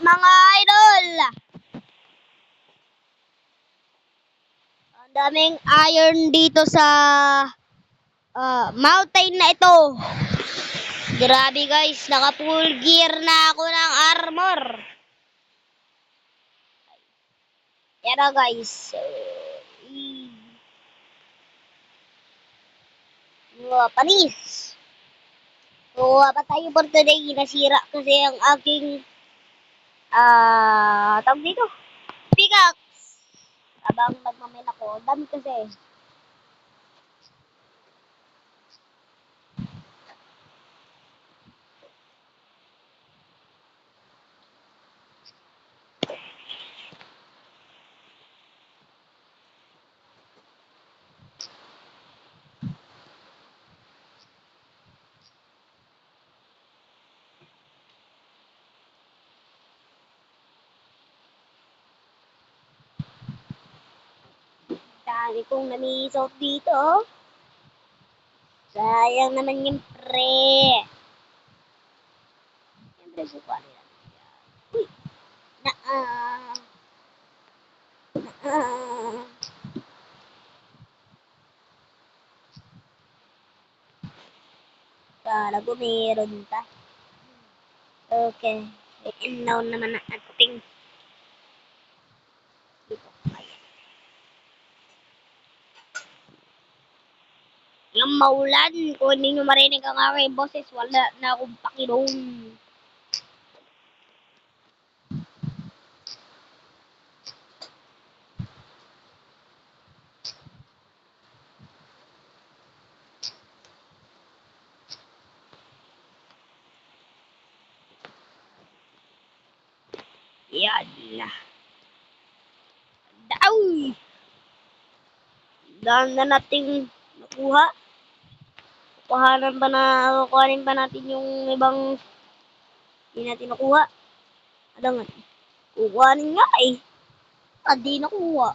mga idol? Ang daming iron dito sa mountain na ito. Grabe guys, naka full gear na ako ng armor. Yan na guys. Panis. So, pa tayo for today. Nasira kasi ang aking tawag dito. Pickaxe. Habang nagmamain ako, dami kasi. Dami kong namisot dito. Sayang naman yung pre. Siyempre, buka nila. Uy! Kala ko meron pa. Okay. Inaw naman ang ating dito. Yung maulan, kung hindi nyo marinig ang aking boses, wala na akong pakinom. Yan na. Daoy! Dahil na nating nakuha. Kukuhanin ba natin yung ibang hindi natin nakuha? Ano nga? Kukuhanin nga eh. Hindi nakuha.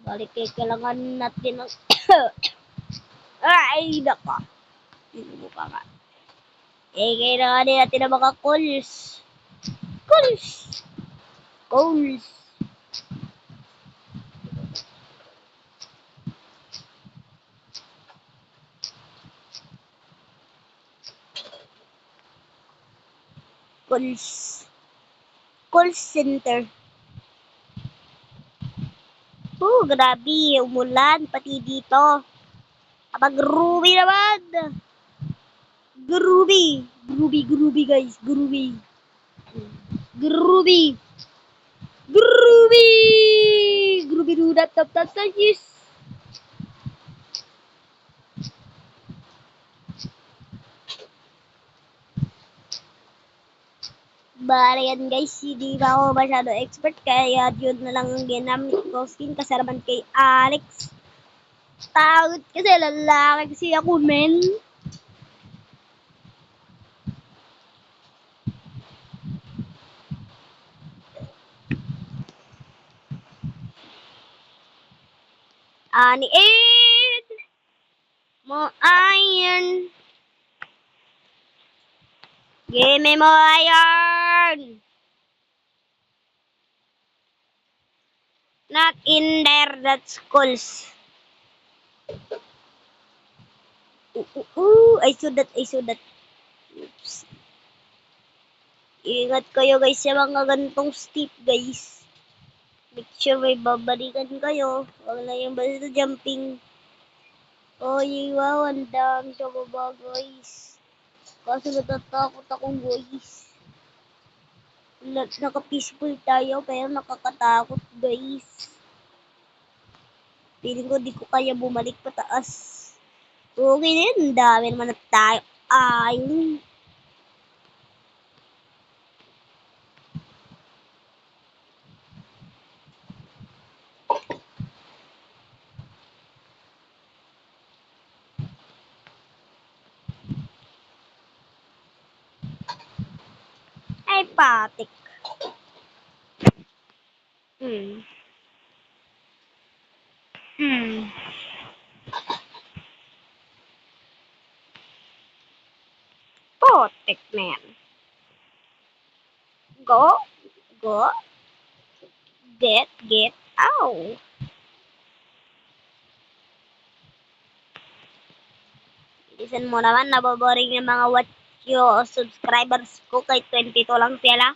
Balik kailangan natin ng ay, naka. Hindi mo pa nga. Kailangan natin ng mga coals. Coals! Coals! Coals. Call center. Grabe. Umulan. Pati dito. Groovy naman. Groovy. Groovy guys. Groovy. Groovy. Groovy. Groovy do that tap yes. Bale yan guys, hindi pa ako masyado expert kaya yun na lang ang ginamit ko skin kasaraman kay Alex. Takot kasi lalaki kasi ako men. Ani Ed mo iron. Give me more iron. Not in there, that's schools. I saw that. Oops. Ingat kayo guys sa mga gantong steep guys. Make sure may babalikan kayo. Huwag na yung basta jumping. Oh, wow, ang dami sa baba guys. Kasi natatakot akong guys. Naka-peaceful tayo pero nakakatakot guys. Feeling ko di ko kaya bumalik pataas. Okay na yun. Ang dami naman na tayo. Ayun. Ay, patik. Patik na yan. Go, go, get, ow. Listen mo naman, naboboring yung mga watch yo subscribers ko kay 22 lang sila.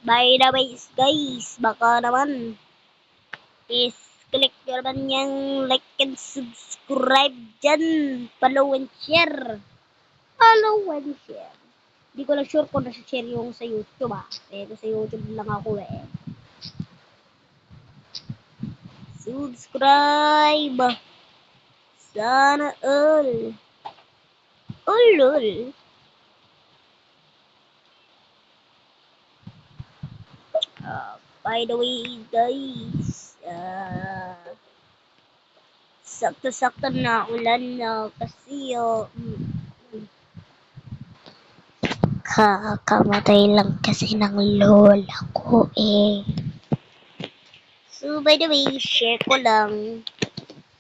By the way, guys, baka naman is click nyo naman yung like and subscribe dyan. Follow and share. Follow and share. Hindi ko lang sure kung nasa-share yung sa YouTube pero sa YouTube lang ako Subscribe! Sana all! All! By the way, guys, sakto-sakto na ulan na kasi kakamatay lang kasi ng lola ko So, by the way, share ko lang.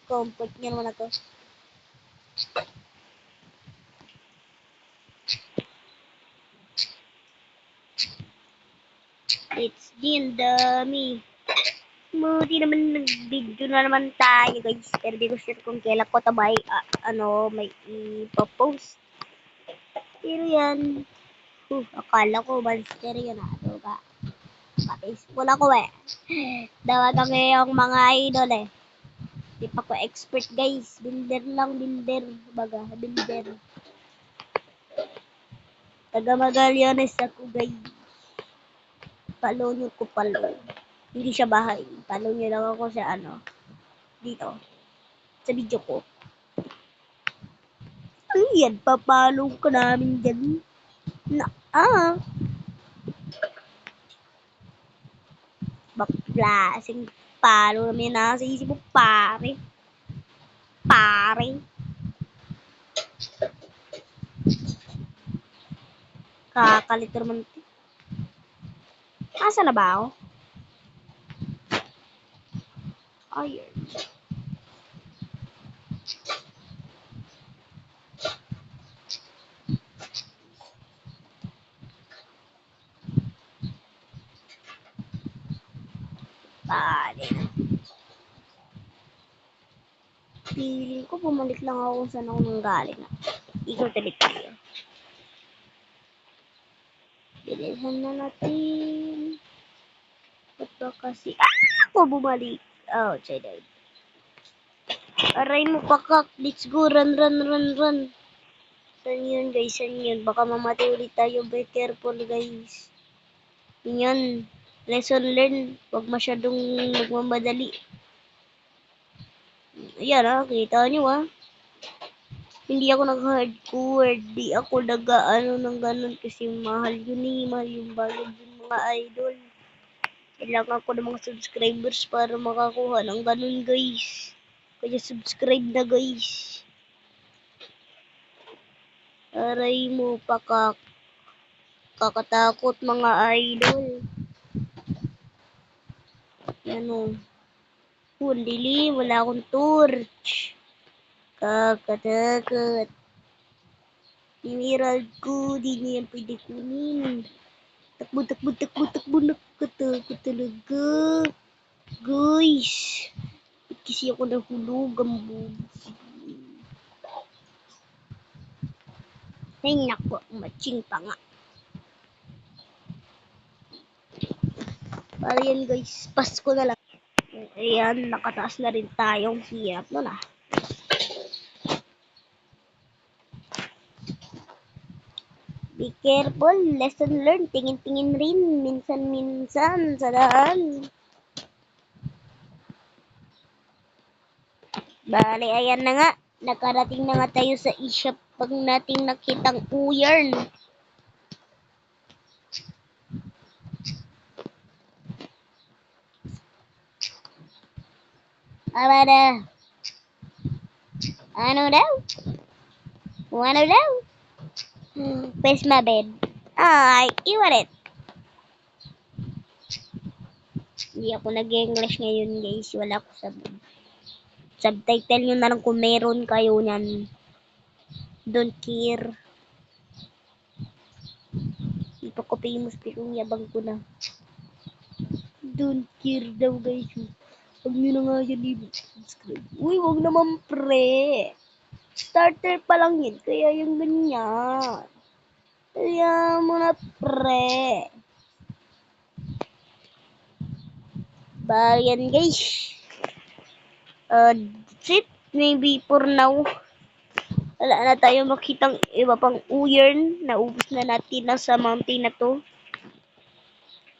Comfort niya naman ako. It's din dami. Buti naman nag-video na naman tayo guys. Pero di ko sure kung kailan ko ito may ipopost. Pero yan. Akala ko monster yun Ano ba? Pa-Facebook ako Dawagan ko yung mga idol Di pa ko expert guys. Builder lang, builder. Baga, builder. Taga Magallanes ako guys. Follow nyo ko follow. Hindi siya bahay. Follow nyo lang ako sa dito. Sa video ko. Yan, papalo ka namin dyan. Baklasing palo namin nasa isip mo, pare. Pare. Kakalito naman. Asa na ba ako? Ayun. Pare. Feeling ko bumalik lang ako kung saan ako nanggaling Ikaw talit tayo. Bilisan na natin. Ba't ba kasi? Ako bumalik. Oh, China. Aray mo pakak. Let's go. Run. Saan yun guys? Saan yun? Baka mamatay ulit tayo. Be careful guys. Yan. Lesson learned. Huwag masyadong magmamadali. Ayan kita nyo Hindi ako nag-hardcore. Di ako nag-ano ng ganun kasi mahal yun Mahal yung bayad yung mga idol. Kailangan ko ng mga subscribers para makakuha ng ganun guys. Kaya subscribe na guys. Aray mo kakatakot mga idol. Hindi wala akong torch. Kakatakot. Emerald ko, di niya yan pwede kunin. Takbo, nakatakot talaga. Guys, kasi ako nahulog ang bubusi. Ay, naku, matching pa nga. Para yan guys, Pasko na lang. Ayan, nakataas na rin tayong hirap nun Be careful, lesson learned, tingin-tingin rin, minsan-minsan sa daan. Bale, ayan na nga, nakarating na nga tayo sa e-shop pag nating nakitang uyarn. Ano daw? Where's my bed? Ay, iwan it. Hindi ako nag-English ngayon, guys. Wala ko subtitle nyo na lang kung meron kayo niyan. Don't care. Hindi pa ko famous pero yabang ko na. Don't care daw, guys. Huwag nyo na nga yan i-subscribe. Uy, huwag naman pre. Starter pa lang yun. Kaya yung ganyan. Kaya mo na pre. Bayan guys. That's it. Maybe for now. Wala na tayo makitang iba pang uyern. Naubos na natin na sa mountain na to.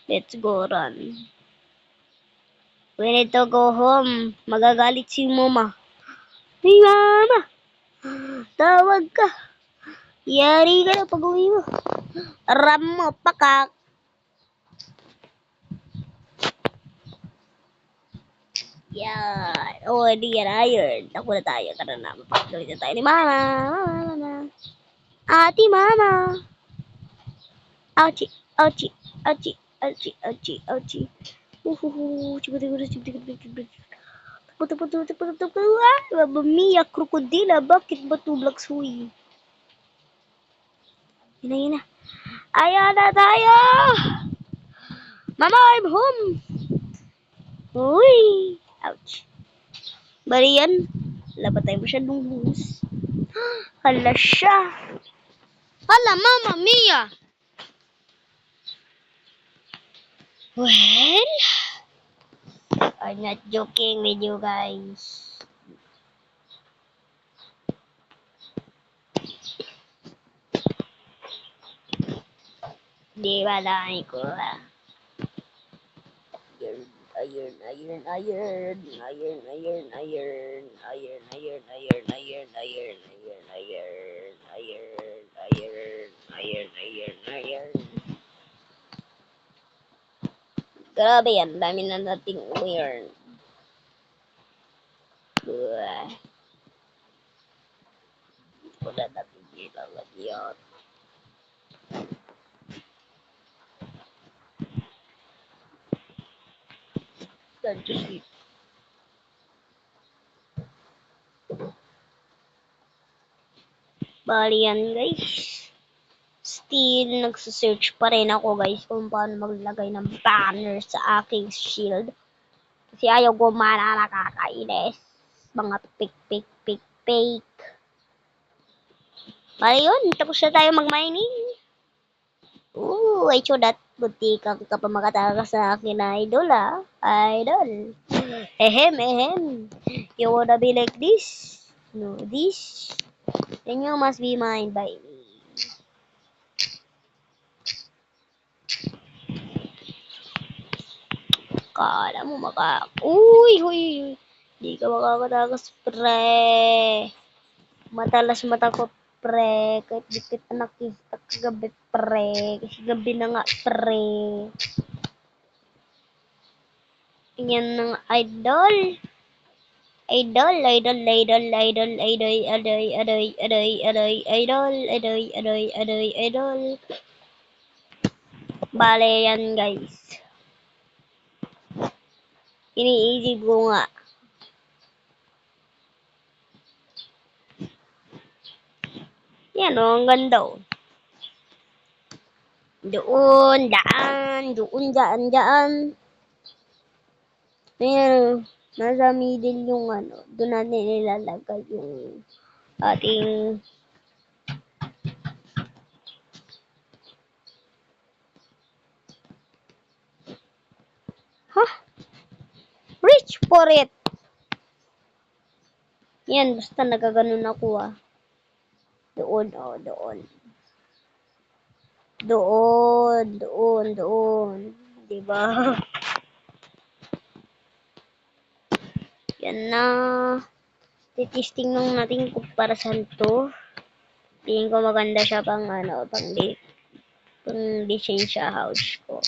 Let's go run. We need to go home. Magagalit si mama. Hey mama! Tawag ka. Yari ka na pag-uwi mo. Ram mo, pakak. Yan. Oh, di yan iron. Takbo na tayo. Tara na. Mapagawin na tayo ni mama. Mama. Ate mama. Ouchie. Ouchie. Ouchie. Ouchie. Ouchie. Ouchie. Uhuhu. Takbo. Mamma mia, krokodila. Bakit ba tublak suy? Yun na. Ayan na tayo! Mama, I'm home! Uy! Ouch. Bali yan. Wala ba tayo masyadong buhos? Hala siya. Hala, Mama Mia! Well, I'm not joking with you guys. Di ba dami ko iron. Grabe yan, dami na nating iron. Wala natin ilalagay yan. Don't you sleep. Bali yan guys. Still, nagsasearch pa rin ako guys kung paano maglagay ng banner sa aking shield. Kasi ayaw gumana, nakakainis. Mga pick. Bali yun, tapos na tayo mag-mining. Ooh, I saw that. Buti ka pa makatakas sa akin na idol Idol. Ehem. You wanna be like this? No, this. Then you must be mine by me. Kala mo Uy. Di ka makakatakas, pre. Matalas mata ko, pre. Kahit di kita nakita kagabi, pre. Kasi gabi na nga, pre. Yan ng idol. Idol. Bale yan guys. Iniisip ko nga. Yan o, ang ganda o. Doon, daan. Ayan, nasa middle yung doon natin ilalagay yung ating reach for it. Yan, basta nagaganon ako Doon. Diba? Yan na. Titisting nung natin kung para saan to. Tingin ko maganda siya pang design sa house ko.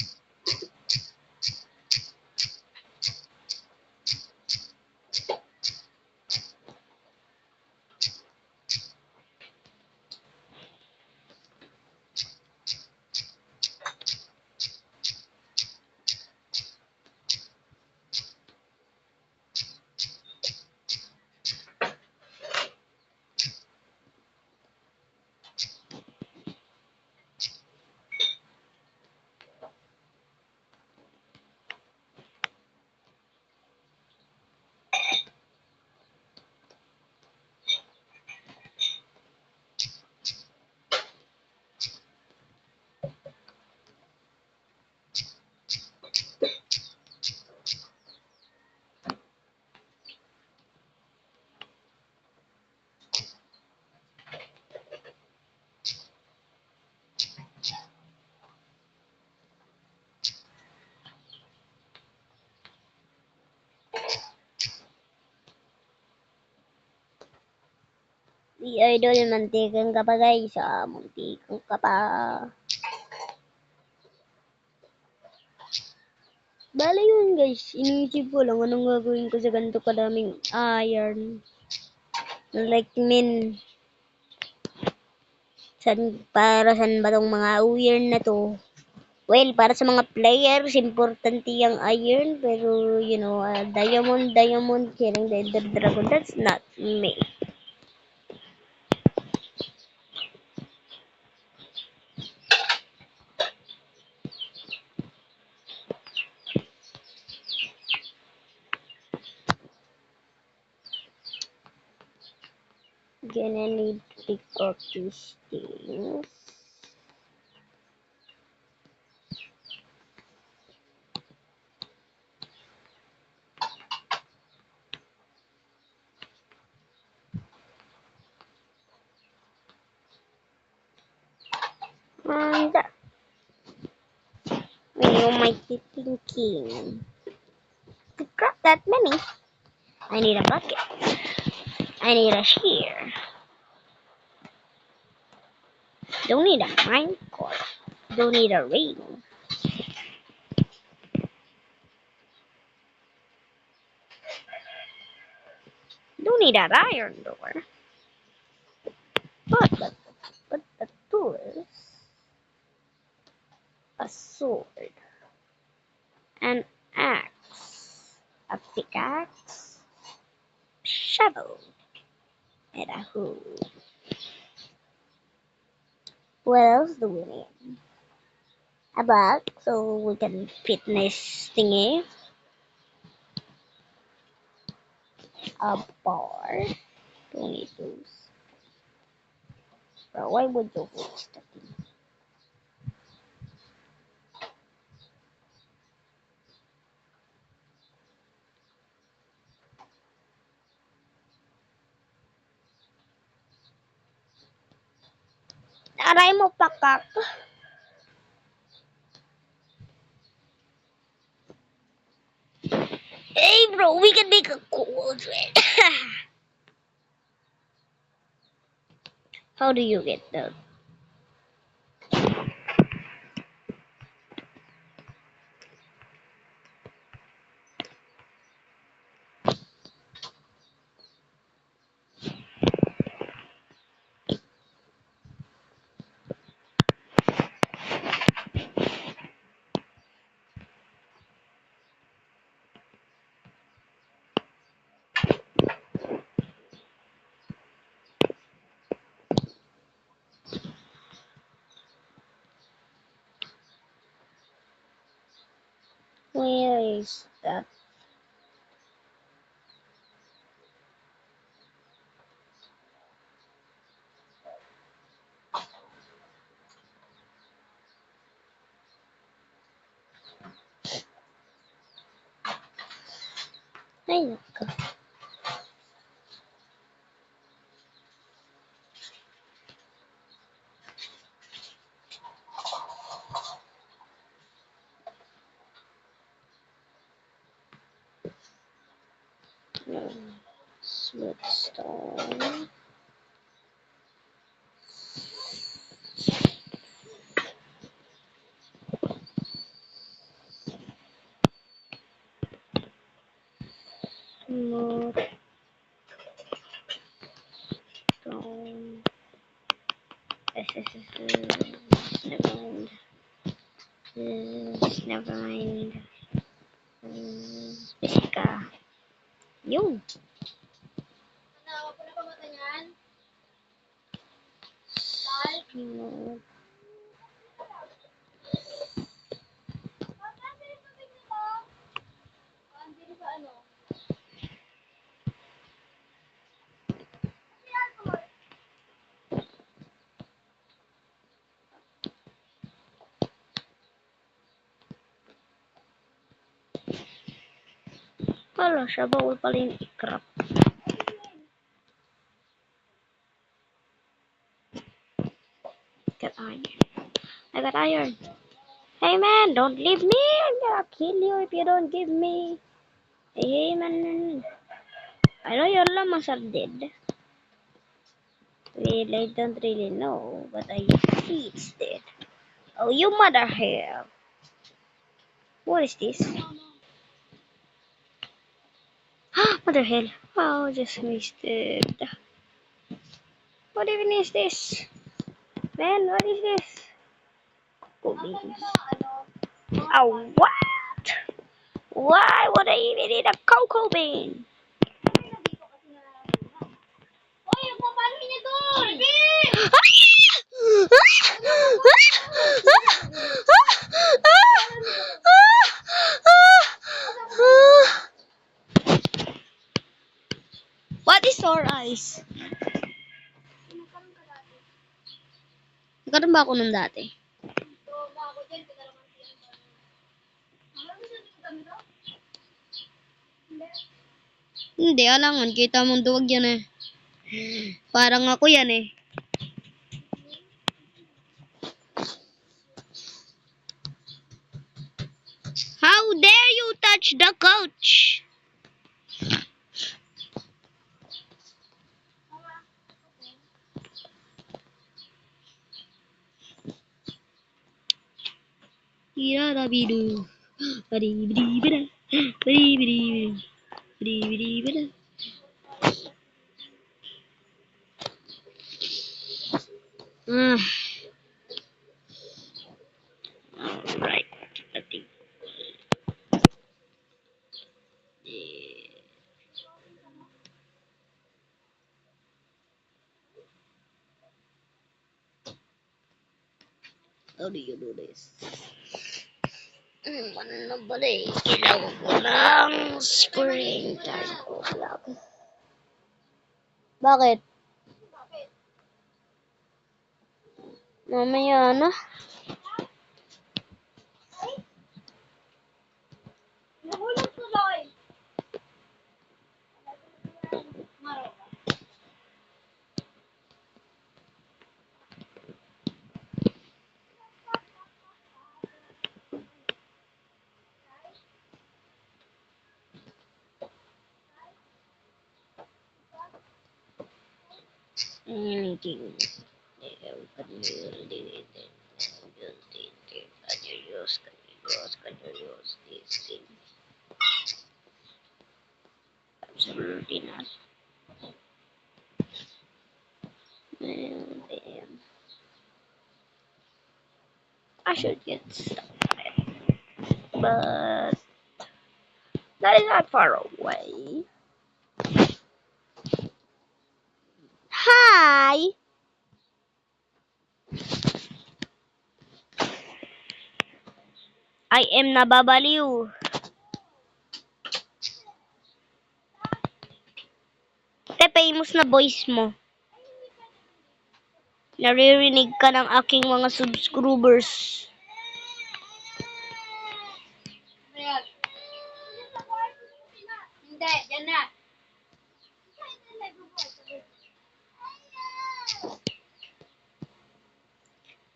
Idol, mantikan ka pa guys. Mantikan ka pa. Bala yun guys. Iniisip ko lang anong gagawin ko sa ganito kadaming iron. Like min. Para saan ba tong mga iron na to? Well, para sa mga players, importante yung iron. Pero, you know, diamond, killing the Ender Dragon, that's not me. Gonna need to pick up these things. And when you might be thinking, to craft that many, I need a bucket. I need a shear. Don't need a minecart. Don't need a ring. Don't need that iron door. But the tools, a sword, an axe, a pickaxe, shovel, and a hoe. What else do we need? A bag so we can fit this thingy. A bar. Don't need those. Bro, why would you waste the thing? Aray mo pakak. Hey bro, we can make a cauldron. How do you get that? Where is that? Ay, nako. Sweatstone. Smooth stone. Never mind. Never mind. Bisika. Yun. Smooth. Wala siya. Bawal pala yung i-crop. Got iron. I got iron. Hey man, don't leave me. I'm gonna kill you if you don't give me. Hey man. I know you're lamang dead. Well, I don't really know, but I see it's dead. Oh, you mother hell. What is this? Mother hell. Oh, just missed it. What even is this? Man, what is this? Cocoa beans. Oh, what? Why would I even eat a cocoa bean? What is sore eyes? Nagkaroon ba ako nung dati? Hindi, alangan. Kita mong duwag yan eh. Parang ako yan eh. How dare you touch the couch? Irarabidu. Badibidibida. Badibidibida. Badibidibida. Alright. I think. How do you do this? Ano na ba eh? Kailangan ko ng screen time ko lang. Bakit? Mamaya na. Nahulog tuloy. Anything. This thing. Absolutely not. Damn. I should get started. But that is not far away. Hi! I am nababaliw. Te, famous na voice mo. Naririnig ka ng aking mga subscribers. Hindi, yan na.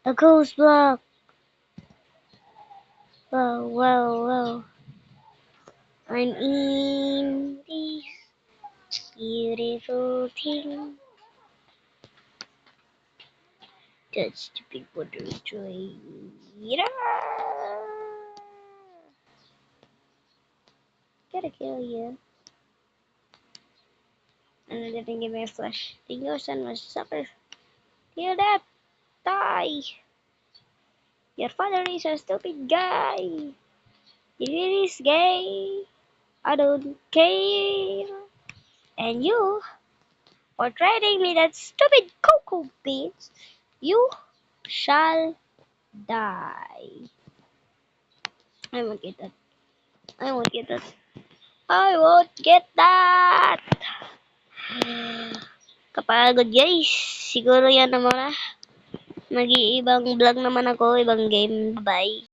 A ghost block. Wow, wow, wow. I'm in this beautiful thing. That's the big water joy. Gotta kill you. And then didn't give me a flash. The your son was supper. Hear that? Die! Your father is a stupid guy. If it is gay, I don't care. And you, for trading me that stupid cocoa beans, you shall die. I won't get that. I won't get that. I won't get that. Kapagod guys. Siguro yan naman na. Nag-iibang vlog naman ako, ibang game. Bye.